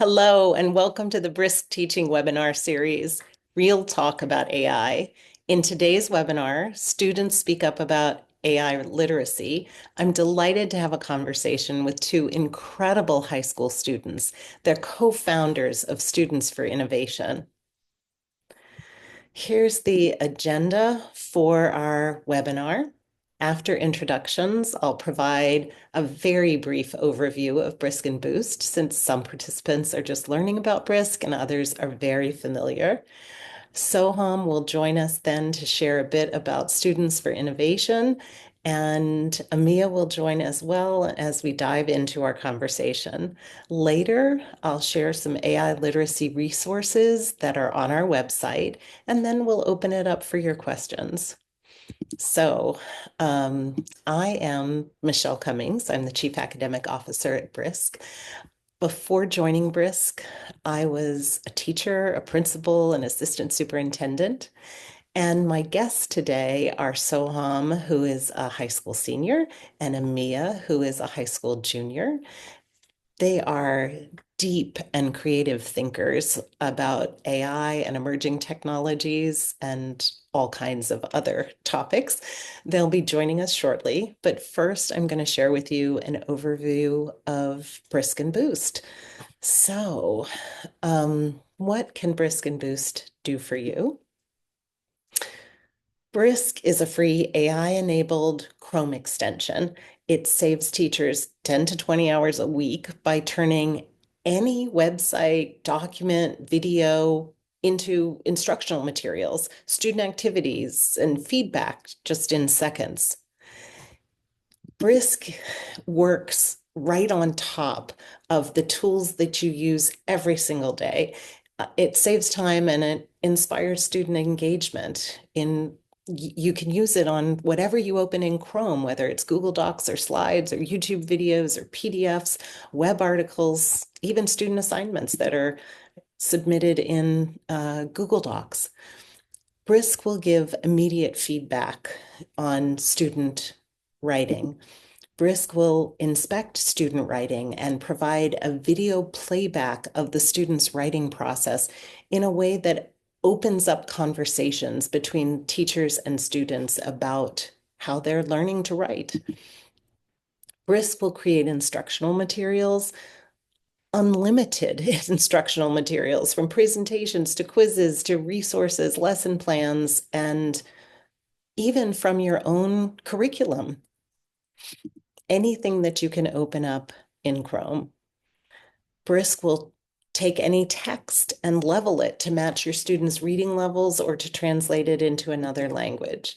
Hello, and welcome to the Brisk Teaching webinar series, Real Talk about AI. In today's webinar, students speak up about AI literacy. I'm delighted to have a conversation with two incredible high school students. They're co-founders of Students for Innovation. Here's the agenda for our webinar. After introductions, I'll provide a very brief overview of Brisk and Boost, since some participants are just learning about Brisk and others are very familiar. Soham will join us then to share a bit about Students for Innovation, and Amia will join as well as we dive into our conversation. Later, I'll share some AI literacy resources that are on our website, and then we'll open it up for your questions. So, I am Michelle Cummings. I'm the Chief Academic Officer at Brisk. Before joining Brisk, I was a teacher, a principal, an assistant superintendent. And my guests today are Soham, who is a high school senior, and Amia, who is a high school junior. They are deep and creative thinkers about AI and emerging technologies and all kinds of other topics. They'll be joining us shortly, but first I'm going to share with you an overview of Brisk and Boost. So, what can Brisk and Boost do for you? Brisk is a free AI-enabled Chrome extension. It saves teachers 10 to 20 hours a week by turning any website, document, video into instructional materials, student activities, and feedback just in seconds. Brisk works right on top of the tools that you use every single day. It saves time and it inspires student engagement. You can use it on whatever you open in Chrome, whether it's Google Docs or slides or YouTube videos or PDFs, web articles, even student assignments that are submitted in Google Docs. Brisk will give immediate feedback on student writing. Brisk will inspect student writing and provide a video playback of the student's writing process in a way that opens up conversations between teachers and students about how they're learning to write. Brisk will create instructional materials, unlimited instructional materials, from presentations to quizzes to resources, lesson plans, and even from your own curriculum. Anything that you can open up in Chrome. Brisk will take any text and level it to match your students' reading levels or to translate it into another language.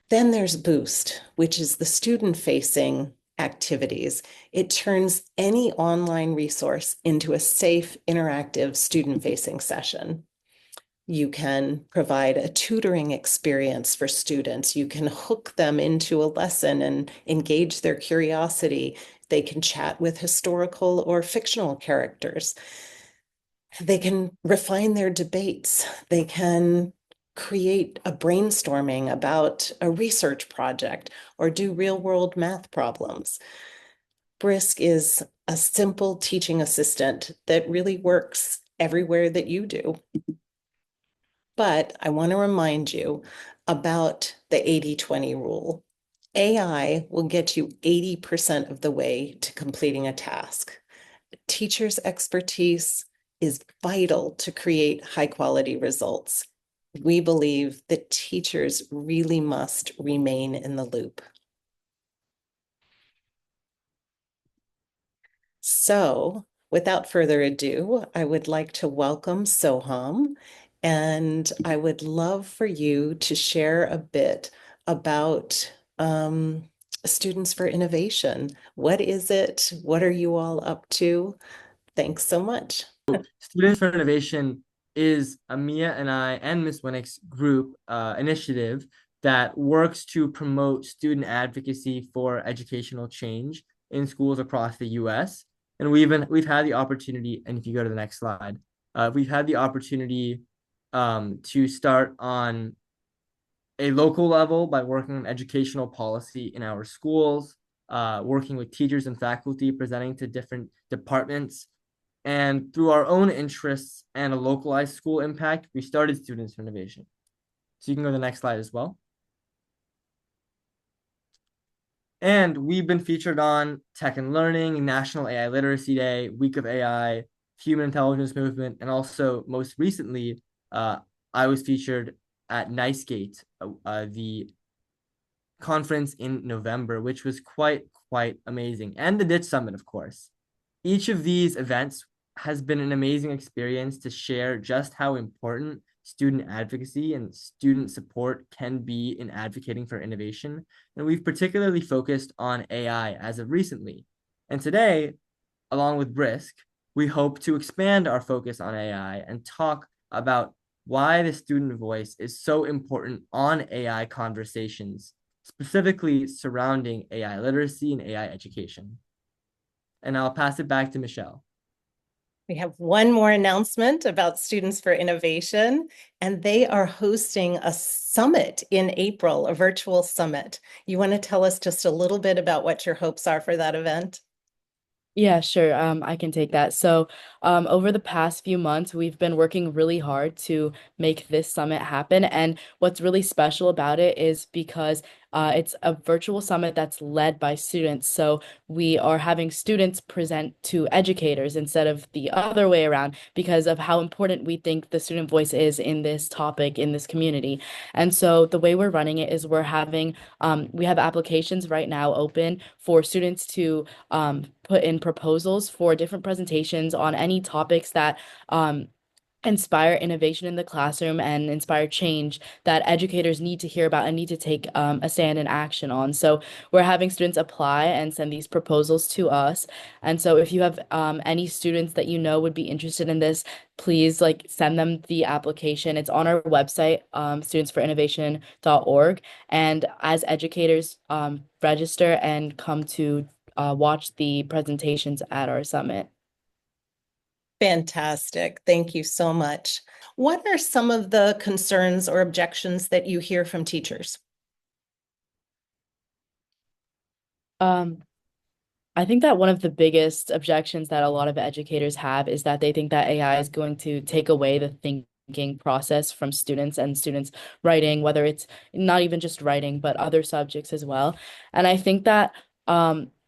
Then there's Boost, which is the student-facing activities. It turns any online resource into a safe, interactive student-facing session. You can provide a tutoring experience for students. You can hook them into a lesson and engage their curiosity. They can chat with historical or fictional characters. They can refine their debates. They can create a brainstorming about a research project or do real-world math problems. Brisk is a simple teaching assistant that really works everywhere that you do. But I want to remind you about the 80-20 rule. AI will get you 80% of the way to completing a task. Teachers' expertise is vital to create high-quality results. We believe that teachers really must remain in the loop. So, without further ado, I would like to welcome Soham, and I would love for you to share a bit about Students for Innovation. What is it? What are you all up to? Thanks so much. Students for Innovation is a Mia and I and Miss Winnick's group initiative that works to promote student advocacy for educational change in schools across the U.S. And we've had the opportunity, and if you go to the next slide, we've had the opportunity to start on a local level by working on educational policy in our schools, working with teachers and faculty, presenting to different departments And through our own interests and a localized school impact, we started Students for Innovation. So you can go to the next slide as well. And we've been featured on Tech and Learning, National AI Literacy Day, Week of AI, Human Intelligence Movement, and also most recently, I was featured at NiceGate, the conference in November, which was quite amazing, and the Ditch Summit, of course. Each of these events has been an amazing experience to share just how important student advocacy and student support can be in advocating for innovation. And we've particularly focused on AI as of recently. And today, along with Brisk, we hope to expand our focus on AI and talk about why the student voice is so important on AI conversations, specifically surrounding AI literacy and AI education. And I'll pass it back to Michelle. We have one more announcement about Students for Innovation, and they are hosting a summit in April, a virtual summit. You want to tell us just a little bit about what your hopes are for that event? Yeah, sure. I can take that. So, over the past few months, we've been working really hard to make this summit happen. And what's really special about it is because it's a virtual summit that's led by students. So we are having students present to educators instead of the other way around because of how important we think the student voice is in this topic, in this community. And so the way we're running it is we have applications right now open for students to put in proposals for different presentations on any topics that inspire innovation in the classroom and inspire change that educators need to hear about and need to take a stand in action on. So we're having students apply and send these proposals to us. And so if you have any students that you know would be interested in this, please send them the application. It's on our website, studentsforinnovation.org. And as educators, register and come to watch the presentations at our summit. Fantastic. Thank you so much. What are some of the concerns or objections that you hear from teachers? Um, I think that one of the biggest objections that a lot of educators have is that they think that AI is going to take away the thinking process from students and students writing, whether it's not even just writing, but other subjects as well. And I think that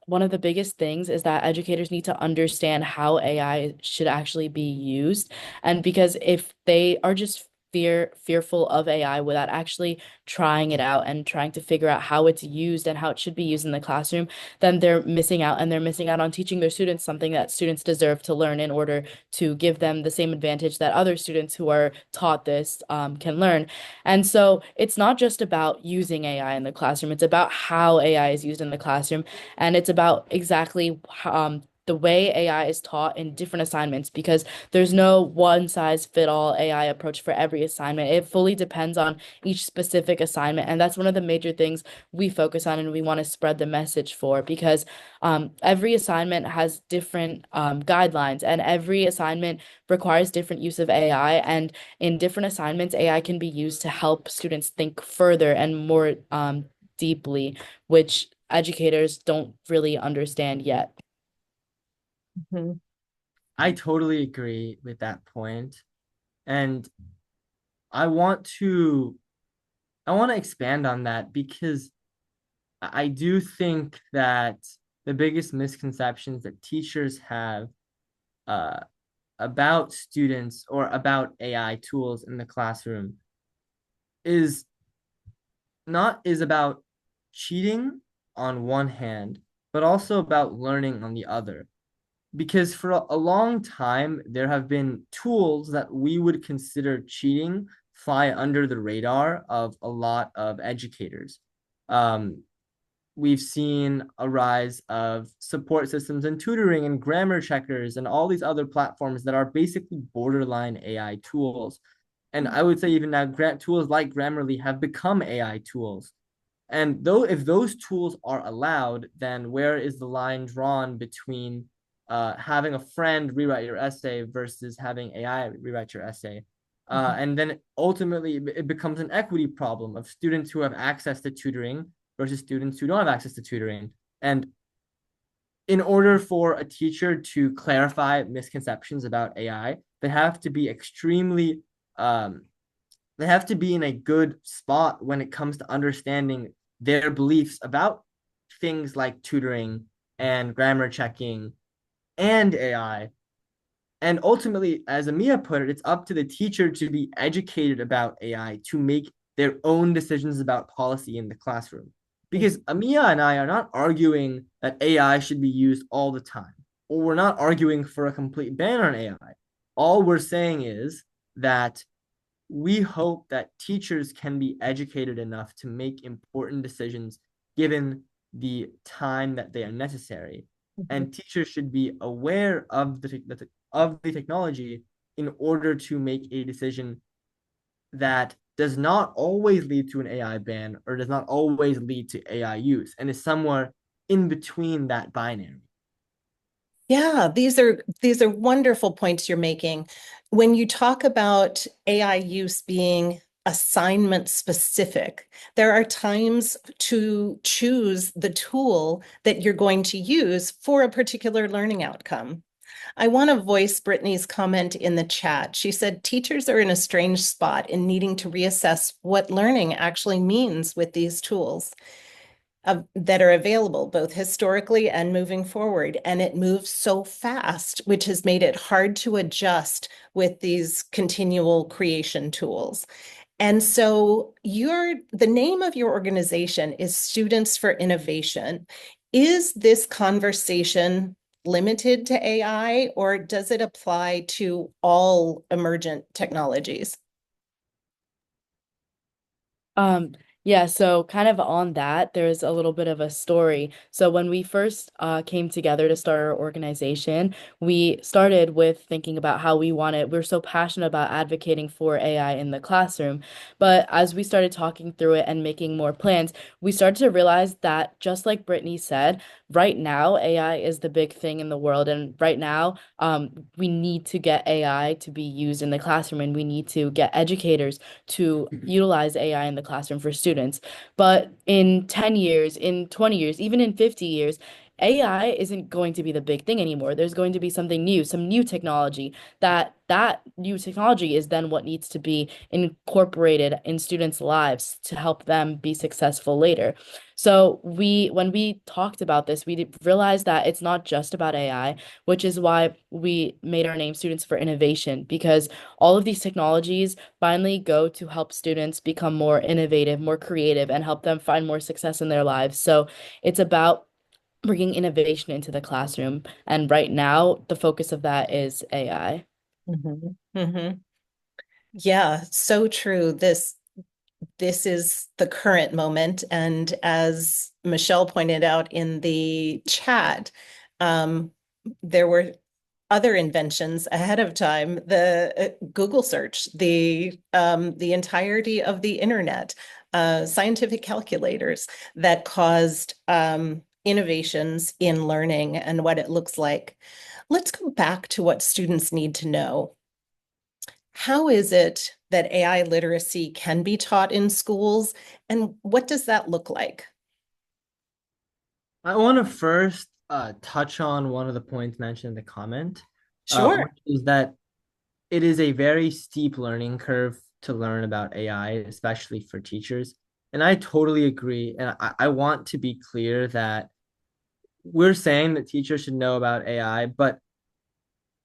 one of the biggest things is that educators need to understand how AI should actually be used. And because if they are just fearful of AI without actually trying it out and trying to figure out how it's used and how it should be used in the classroom, then they're missing out and they're missing out on teaching their students something that students deserve to learn in order to give them the same advantage that other students who are taught this can learn. And so it's not just about using AI in the classroom, it's about how AI is used in the classroom. And it's about exactly the way AI is taught in different assignments because there's no one size fit all AI approach for every assignment. It fully depends on each specific assignment. And that's one of the major things we focus on and we want to spread the message for because every assignment has different guidelines and every assignment requires different use of AI. And in different assignments, AI can be used to help students think further and more deeply, which educators don't really understand yet. Mhm. I totally agree with that point. And I want to I want to expand on that because I do think that the biggest misconceptions that teachers have uh, about students or about AI tools in the classroom is is about cheating on one hand, but also about learning on the other. Because for a long time, there have been tools that we would consider cheating fly under the radar of a lot of educators. Um, we've seen a rise of support systems and tutoring and grammar checkers and all these other platforms that are basically borderline AI tools. And I would say even now, tools like Grammarly have become AI tools. And though if those tools are allowed, then where is the line drawn between having a friend rewrite your essay versus having AI rewrite your essay? And then ultimately it becomes an equity problem of students who have access to tutoring versus students who don't have access to tutoring. And in order for a teacher to clarify misconceptions about AI, they have to be extremely they have to be in a good spot when it comes to understanding their beliefs about things like tutoring and grammar checking and AI. And ultimately, as Amia put it, it's up to the teacher to be educated about AI to make their own decisions about policy in the classroom. Because Amia and I are not arguing that AI should be used all the time, or we're not arguing for a complete ban on AI. All we're saying is that we hope that teachers can be educated enough to make important decisions given the time that they are necessary. Mhm. And teachers should be aware of the technology in order to make a decision that does not always lead to an AI ban or does not always lead to AI use and is somewhere in between that binary. Yeah, these are wonderful points you're making. When you talk about AI use being assignment specific, there are times to choose the tool that you're going to use for a particular learning outcome. I want to voice Brittany's comment in the chat. She said teachers are in a strange spot in needing to reassess what learning actually means with these tools that are available, both historically and moving forward. And it moves so fast, which has made it hard to adjust with these continual creation tools. And so the name of your organization is Students for Innovation. Is this conversation limited to AI, or does it apply to all emergent technologies? Um, yeah, so kind of on that, there's a little bit of a story. So when we first came together to start our organization, we started with thinking about how we're so passionate about advocating for AI in the classroom. But as we started talking through it and making more plans, we started to realize that just like Brittany said, right now AI is the big thing in the world. And right now, we need to get AI to be used in the classroom, and we need to get educators to utilize AI in the classroom for students. But in 10 years, in 20 years, even in 50 years, AI isn't going to be the big thing anymore. There's going to be something new, some new technology. That new technology is then what needs to be incorporated in students' lives to help them be successful later. So when we talked about this, we realized that it's not just about AI, which is why we made our name Students for Innovation, because all of these technologies finally go to help students become more innovative, more creative, and help them find more success in their lives. So it's about bringing innovation into the classroom. And right now, the focus of that is AI. Mhm. Mhm. Yeah, so true. This is the current moment. And as Michelle pointed out in the chat, um, there were other inventions ahead of time. The Google search, the entirety of the internet, scientific calculators that caused innovations in learning and what it looks like. Let's go back to what students need to know. How is it that AI literacy can be taught in schools, and what does that look like? I want to first touch on one of the points mentioned in the comment, Sure. which is that it is a very steep learning curve to learn about AI, especially for teachers. And I totally agree. And I want to be clear that we're saying that teachers should know about AI, but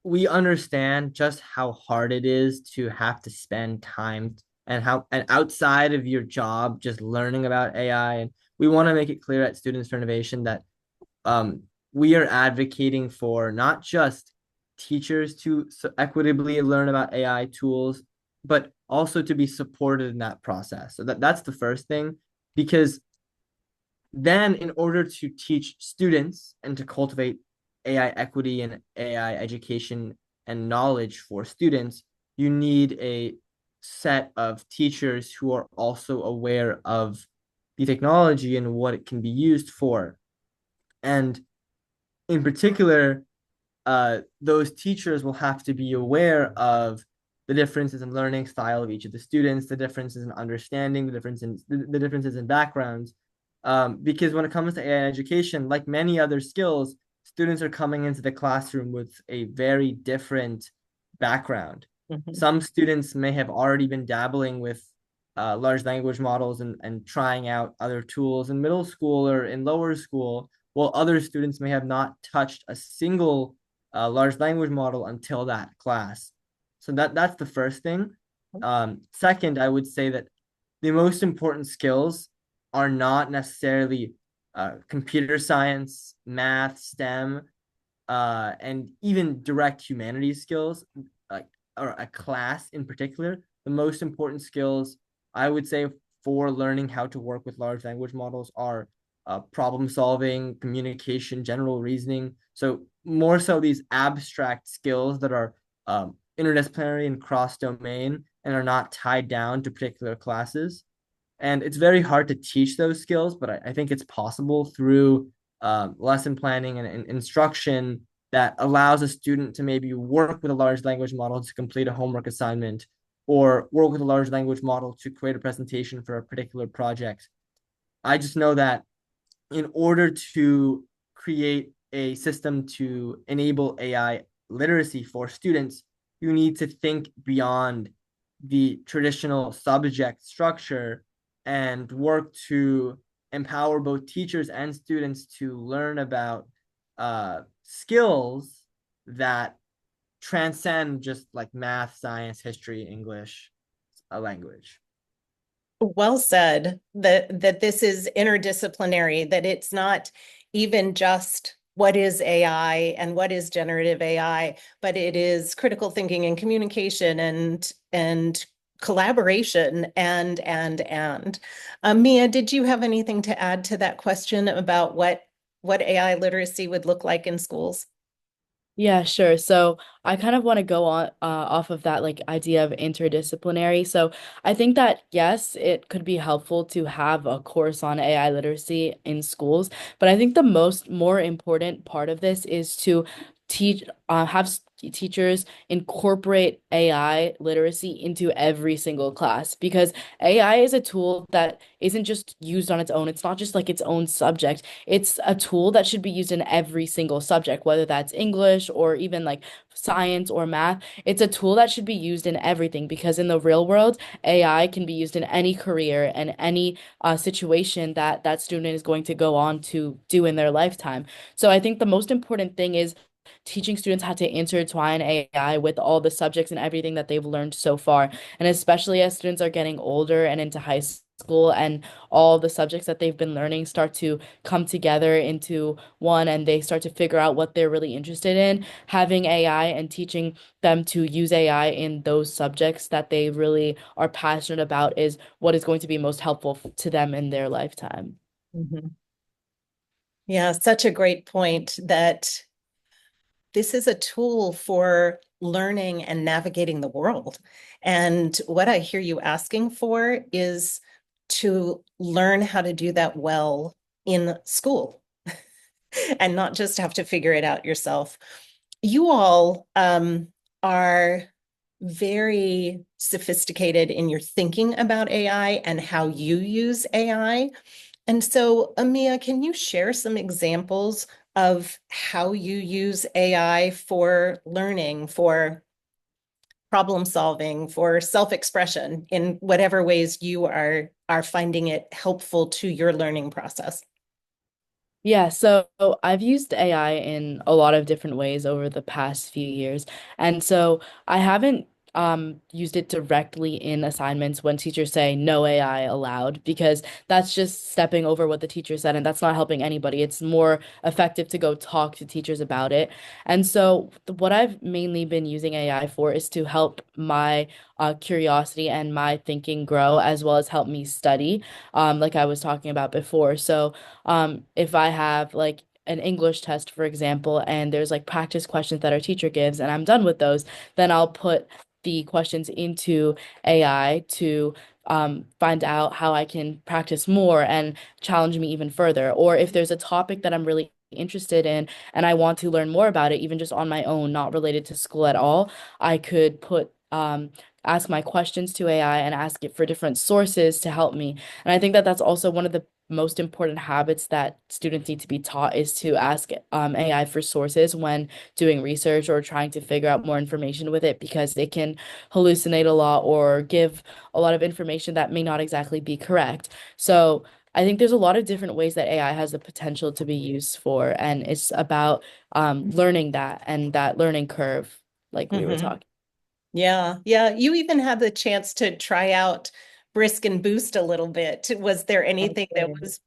we understand just how hard it is to have to spend time and outside of your job just learning about AI. And we want to make it clear at Students for Innovation that we are advocating for not just teachers to equitably learn about AI tools, but also to be supported in that process. So that's the first thing, because then in order to teach students and to cultivate AI equity and AI education and knowledge for students, you need a set of teachers who are also aware of the technology and what it can be used for. And in particular, those teachers will have to be aware of the differences in learning style of each of the students, the differences in understanding, the differences in backgrounds. Because when it comes to AI education, like many other skills, students are coming into the classroom with a very different background. Mhm. Some students may have already been dabbling with large language models and trying out other tools in middle school or in lower school, while other students may have not touched a single large language model until that class. So that's the first thing. Second, I would say that the most important skills are not necessarily computer science, math, STEM, and even direct humanities skills, like or a class in particular. The most important skills I would say for learning how to work with large language models are problem solving, communication, general reasoning. So more so these abstract skills that are interdisciplinary and cross domain and are not tied down to particular classes. And it's very hard to teach those skills, but I think it's possible through lesson planning and instruction that allows a student to maybe work with a large language model to complete a homework assignment or work with a large language model to create a presentation for a particular project. I just know that in order to create a system to enable AI literacy for students, you need to think beyond the traditional subject structure and work to empower both teachers and students to learn about skills that transcend just like math, science, history, English, a language. Well said, that this is interdisciplinary, that it's not even just what is AI and what is generative AI, but it is critical thinking and communication and collaboration and. Mia, did you have anything to add to that question about what AI literacy would look like in schools? Yeah, sure. So I kind of want to go on off of that like idea of interdisciplinary. So I think that yes, it could be helpful to have a course on AI literacy in schools, but I think the more important part of this is to teach have teachers incorporate AI literacy into every single class because AI is a tool that isn't just used on its own. It's not just like its own subject. It's a tool that should be used in every single subject, whether that's English or even like science or math. It's a tool that should be used in everything because in the real world, AI can be used in any career and any situation that that student is going to go on to do in their lifetime. So I think the most important thing is teaching students how to intertwine AI with all the subjects and everything that they've learned so far. And especially as students are getting older and into high school and all the subjects that they've been learning start to come together into one and they start to figure out what they're really interested in, having AI and teaching them to use AI in those subjects that they really are passionate about is what is going to be most helpful to them in their lifetime. Mhm. Yeah, such a great point that this is a tool for learning and navigating the world. And what I hear you asking for is to learn how to do that well in school and not just have to figure it out yourself. You all are very sophisticated in your thinking about AI and how you use AI. And so, Amia, can you share some examples of how you use AI for learning, for problem solving, for self-expression in whatever ways you are finding it helpful to your learning process? Yeah, so I've used AI in a lot of different ways over the past few years. And so I haven't used it directly in assignments when teachers say no AI allowed, because that's just stepping over what the teacher said, and that's not helping anybody. It's more effective to go talk to teachers about it. And so what I've mainly been using AI for is to help my curiosity and my thinking grow, as well as help me study, like I was talking about before. So if I have like an English test, for example, and there's like practice questions that our teacher gives, and I'm done with those, then I'll put the questions into AI to find out how I can practice more and challenge me even further. Or if there's a topic that I'm really interested in and I want to learn more about it, even just on my own, not related to school at all, I could put ask my questions to AI and ask it for different sources to help me. And I think that that's also one of the most important habits that students need to be taught is to ask AI for sources when doing research or trying to figure out more information with it, because it can hallucinate a lot or give a lot of information that may not exactly be correct. So I think there's a lot of different ways that AI has the potential to be used for, and it's about learning that and that learning curve, like we were Hmm. talking. Yeah, yeah. You even had the chance to try out Brisk and Boost a little bit. Was there anything that was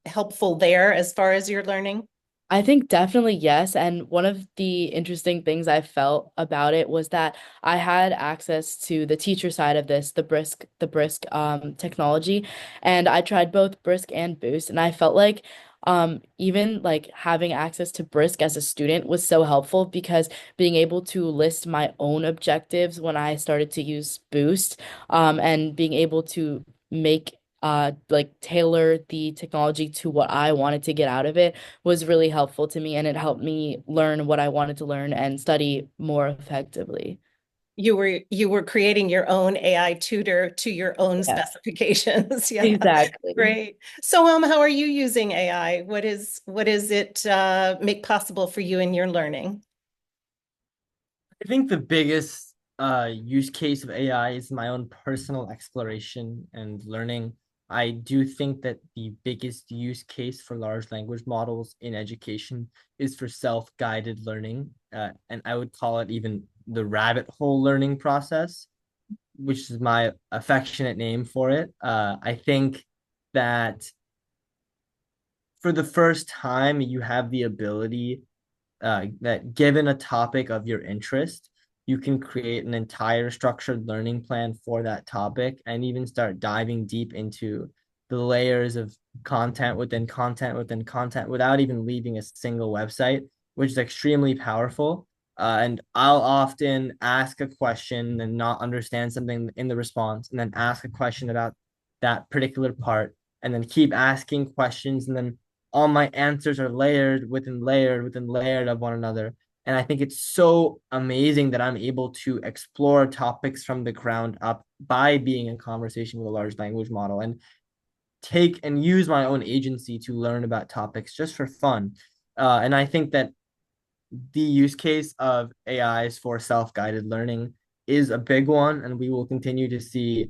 helpful there as far as your learning? I think definitely yes. And one of the interesting things I felt about it was that I had access to the teacher side of this, the Brisk technology. And I tried both Brisk and Boost. And I felt like even like having access to Brisk as a student was so helpful, because being able to list my own objectives when I started to use Boost, and being able to make like tailor the technology to what I wanted to get out of it was really helpful to me, and it helped me learn what I wanted to learn and study more effectively. You were creating your own AI tutor to your own Yeah, specifications. Yeah, exactly. great. So how are you using AI? What is it make possible for you in your learning? I think the biggest use case of AI is my own personal exploration and learning. I do think that the biggest use case for large language models in education is for self-guided learning, and I would call it even the rabbit hole learning process, which is my affectionate name for it. I think that for the first time, you have the ability that given a topic of your interest, you can create an entire structured learning plan for that topic and even start diving deep into the layers of content within content within content without even leaving a single website, which is extremely powerful. And I'll often ask a question and not understand something in the response, and then ask a question about that particular part, and then keep asking questions, and then all my answers are layered within layered of one another. And I think it's so amazing that I'm able to explore topics from the ground up by being in conversation with a large language model and take and use my own agency to learn about topics just for fun. And I think that the use case of AIs for self-guided learning is a big one, and we will continue to see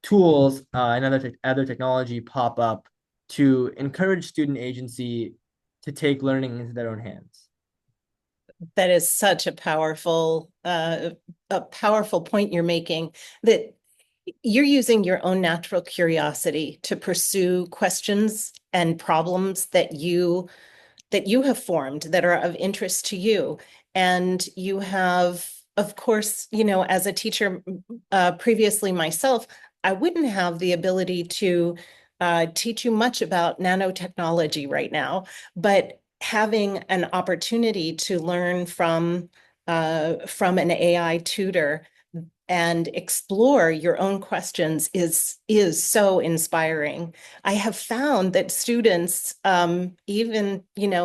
tools and other technology pop up to encourage student agency to take learning into their own hands. That is such a powerful point you're making, that you're using your own natural curiosity to pursue questions and problems that you have formed that are of interest to you. And you have, of course, as a teacher previously myself, I wouldn't have the ability to teach you much about nanotechnology right now, but having an opportunity to learn from an AI tutor and explore your own questions is so inspiring. I have found that students, even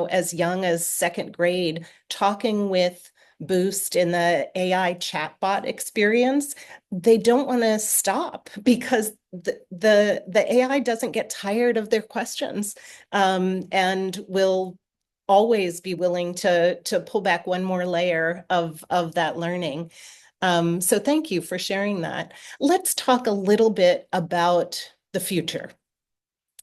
as young as second grade, talking with Boost in the AI chatbot experience, they don't want to stop because the AI doesn't get tired of their questions, and will always be willing to pull back one more layer of that learning. So thank you for sharing that. Let's talk a little bit about the future.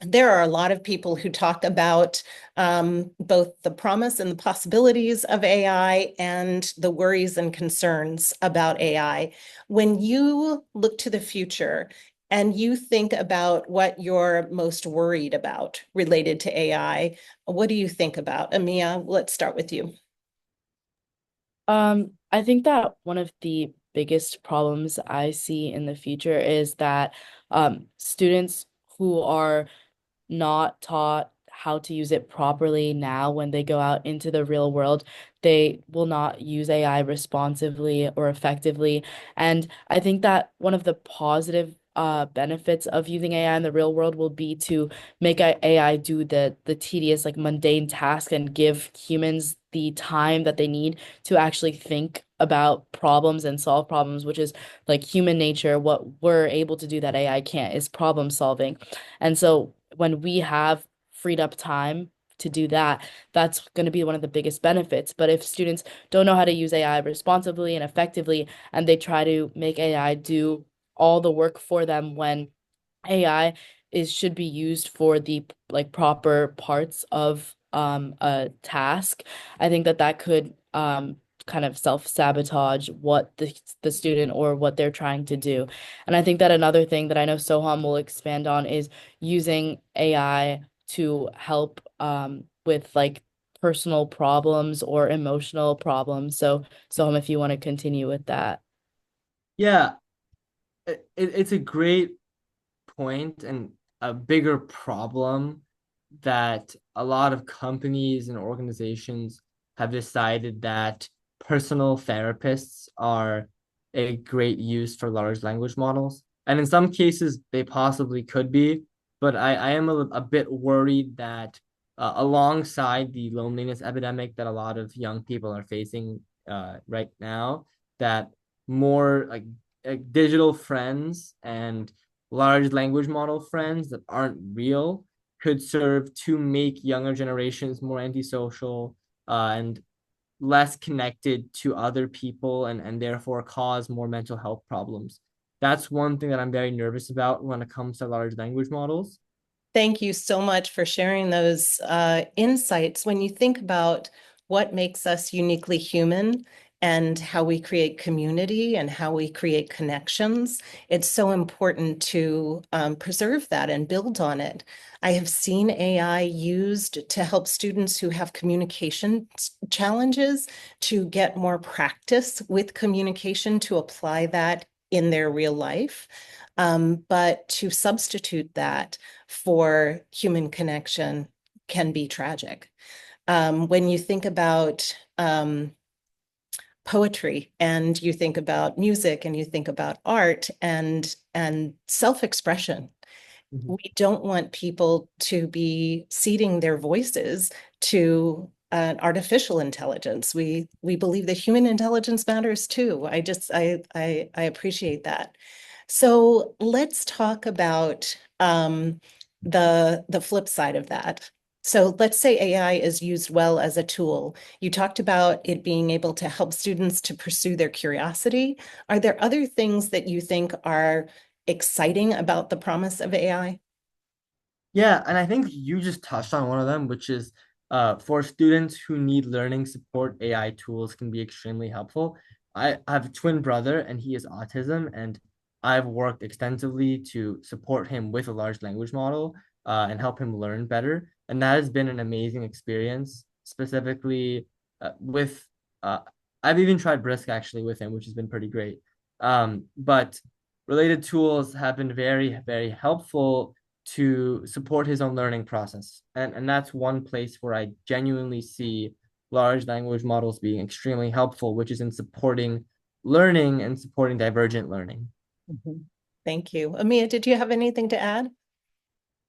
There are a lot of people who talk about both the promise and the possibilities of AI and the worries and concerns about AI. When you look to the future and you think about what you're most worried about related to AI, what do you think about? Amia, let's start with you. I think that one of the biggest problems I see in the future is that students who are not taught how to use it properly now when they go out into the real world, they will not use AI responsively or effectively. And I think that one of the positive benefits of using AI in the real world will be to make AI do the tedious, like mundane task, and give humans the time that they need to actually think about problems and solve problems, which is like human nature. What we're able to do that AI can't is problem solving. And so when we have freed up time to do that, that's going to be one of the biggest benefits. But if students don't know how to use AI responsibly and effectively, and they try to make AI do all the work for them when AI is should be used for the like proper parts of a task, I think that that could kind of self-sabotage what the student or what they're trying to do. And I think that another thing that I know Soham will expand on is using AI to help with like personal problems or emotional problems. So Soham, if you want to continue with that. Yeah, it's a great point and a bigger problem that a lot of companies and organizations have decided that personal therapists are a great use for large language models. And in some cases, they possibly could be, but I am a bit worried that alongside the loneliness epidemic that a lot of young people are facing right now, that more like digital friends and large language model friends that aren't real could serve to make younger generations more antisocial and less connected to other people and therefore cause more mental health problems. That's one thing that I'm very nervous about when it comes to large language models. Thank you so much for sharing those insights. When you think about what makes us uniquely human and how we create community and how we create connections, it's so important to preserve that and build on it. I have seen AI used to help students who have communication challenges to get more practice with communication to apply that in their real life. But to substitute that for human connection can be tragic. When you think about poetry and you think about music and you think about art and self-expression, Mhm. we don't want people to be ceding their voices to an artificial intelligence. We believe that human intelligence matters too. I appreciate that. So let's talk about the flip side of that. So let's say AI is used well as a tool. You talked about it being able to help students to pursue their curiosity. Are there other things that you think are exciting about the promise of AI? Yeah, and I think you just touched on one of them, which is for students who need learning support, AI tools can be extremely helpful. I have a twin brother and he has autism, and I've worked extensively to support him with a large language model and help him learn better. And that has been an amazing experience, specifically with uh, I've even tried Brisk actually with him, which has been pretty great. But related tools have been very, very helpful to support his own learning process. And that's one place where I genuinely see large language models being extremely helpful, which is in supporting learning and supporting divergent learning. Mhm. Thank you. Amia, did you have anything to add?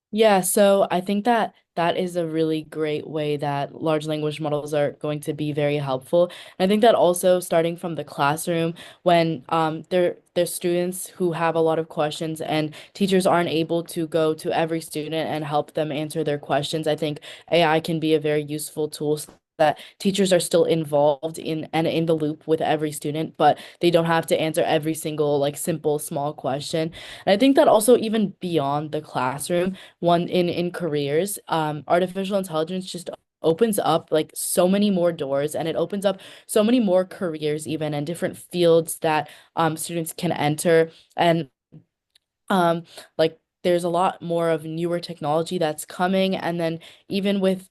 Yeah, so I think that that is a really great way that large language models are going to be very helpful. And I think that also starting from the classroom, when there's students who have a lot of questions and teachers aren't able to go to every student and help them answer their questions, I think AI can be a very useful tool so that teachers are still involved in and in the loop with every student, but they don't have to answer every single like simple small question. And I think that also even beyond the classroom, one in careers, artificial intelligence just opens up like so many more doors, and it opens up so many more careers even and different fields that students can enter. And um, like there's a lot more of newer technology that's coming, and then even with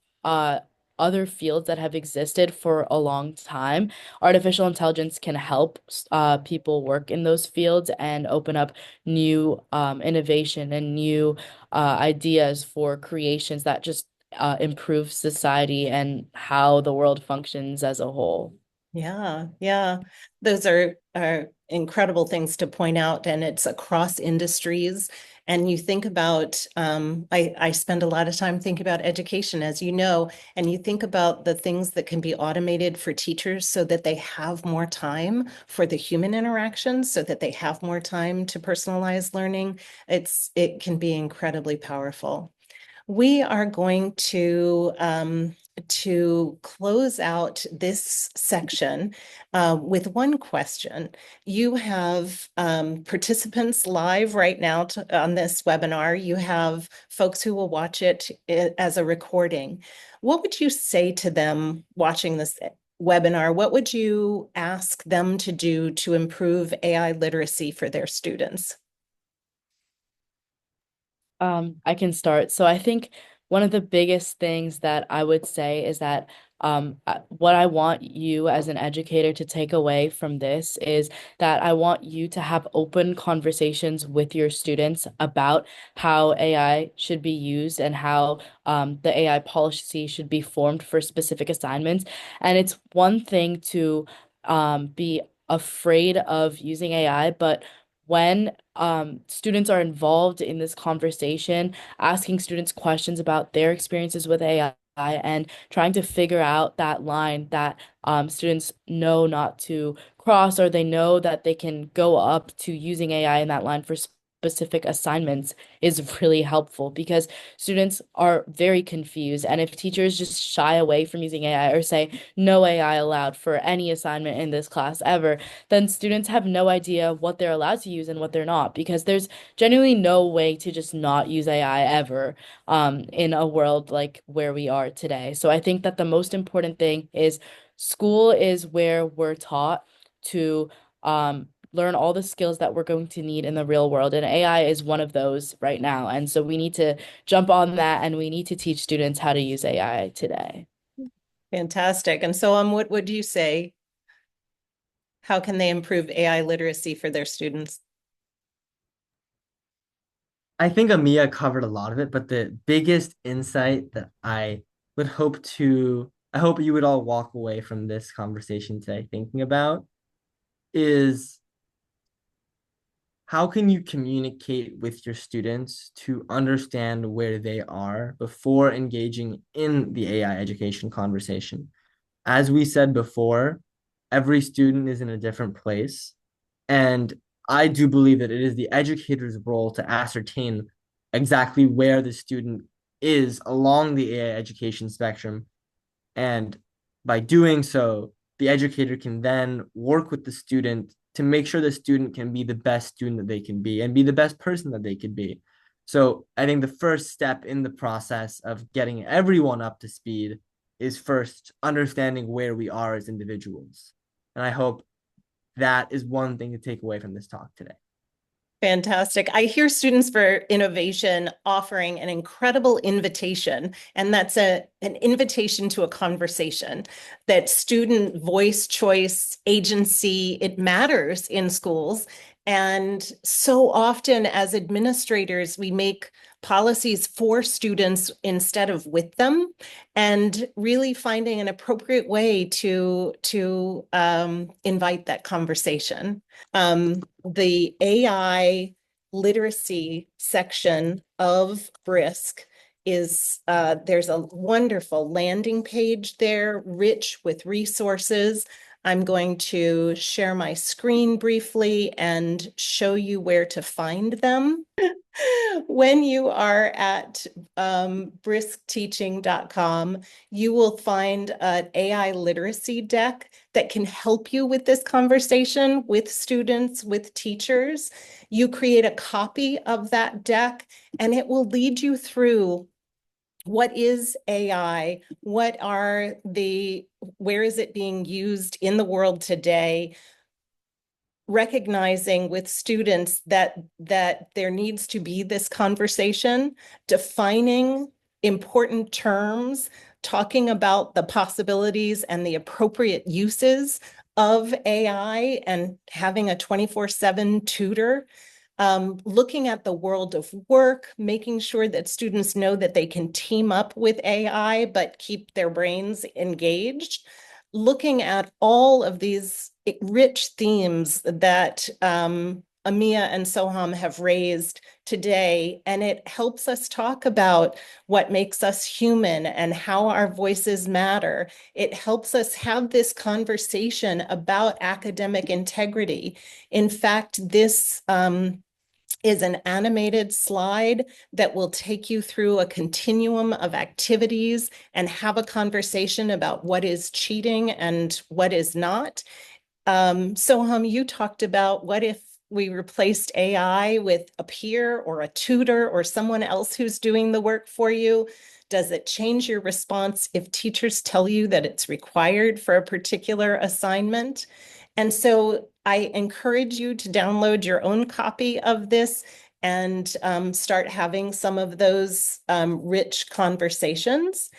other fields that have existed for a long time, artificial intelligence can help people work in those fields and open up new innovation and new ideas for creations that just improve society and how the world functions as a whole. Yeah, yeah. Those are incredible things to point out, and it's across industries. And you think about, I spend a lot of time thinking about education, as you know, and you think about the things that can be automated for teachers so that they have more time for the human interaction, so that they have more time to personalize learning. It can be incredibly powerful. We are going to close out this section with one question. You have participants live right now on this webinar. You have folks who will watch it as a recording. What would you say to them watching this webinar? What would you ask them to do to improve AI literacy for their students? I can start. So I think one of the biggest things that I would say is that what I want you as an educator to take away from this is that I want you to have open conversations with your students about how AI should be used and how the AI policy should be formed for specific assignments. And it's one thing to be afraid of using AI, but when students are involved in this conversation, asking students questions about their experiences with AI and trying to figure out that line that students know not to cross, or they know that they can go up to using AI in that line for specific assignments is really helpful because students are very confused. And if teachers just shy away from using AI or say no AI allowed for any assignment in this class ever, then students have no idea what they're allowed to use and what they're not, because there's genuinely no way to just not use AI ever in a world like where we are today. So I think that the most important thing is school is where we're taught to learn all the skills that we're going to need in the real world. And AI is one of those right now. And so we need to jump on that and we need to teach students how to use AI today. Fantastic. And so, what would you say? How can they improve AI literacy for their students? I think Amia covered a lot of it, but the biggest insight that I hope you would all walk away from this conversation today thinking about is how can you communicate with your students to understand where they are before engaging in the AI education conversation? As we said before, every student is in a different place. And I do believe that it is the educator's role to ascertain exactly where the student is along the AI education spectrum. And by doing so, the educator can then work with the student to make sure the student can be the best student that they can be and be the best person that they could be. So I think the first step in the process of getting everyone up to speed is first understanding where we are as individuals. And I hope that is one thing to take away from this talk today. Fantastic. I hear Students for Innovation offering an incredible invitation, and that's an invitation to a conversation that student voice, choice, agency, it matters in schools. And so often as administrators, we make policies for students instead of with them, and really finding an appropriate way to invite that conversation. The AI literacy section of Brisk is there's a wonderful landing page there, rich with resources. I'm going to share my screen briefly and show you where to find them. When you are at briskteaching.com, you will find an AI literacy deck that can help you with this conversation with students, with teachers. You create a copy of that deck, and it will lead you through what is AI, where is it being used in the world today, recognizing with students that there needs to be this conversation, defining important terms, talking about the possibilities and the appropriate uses of AI, and having a 24/7 tutor. Looking at the world of work, making sure that students know that they can team up with AI, but keep their brains engaged. Looking at all of these rich themes that Amia and Soham have raised today, and it helps us talk about what makes us human and how our voices matter. It helps us have this conversation about academic integrity. In fact, is an animated slide that will take you through a continuum of activities and have a conversation about what is cheating and what is not. Soham, you talked about what if we replaced AI with a peer or a tutor or someone else who's doing the work for you? Does it change your response if teachers tell you that it's required for a particular assignment? And so I encourage you to download your own copy of this and start having some of those rich conversations.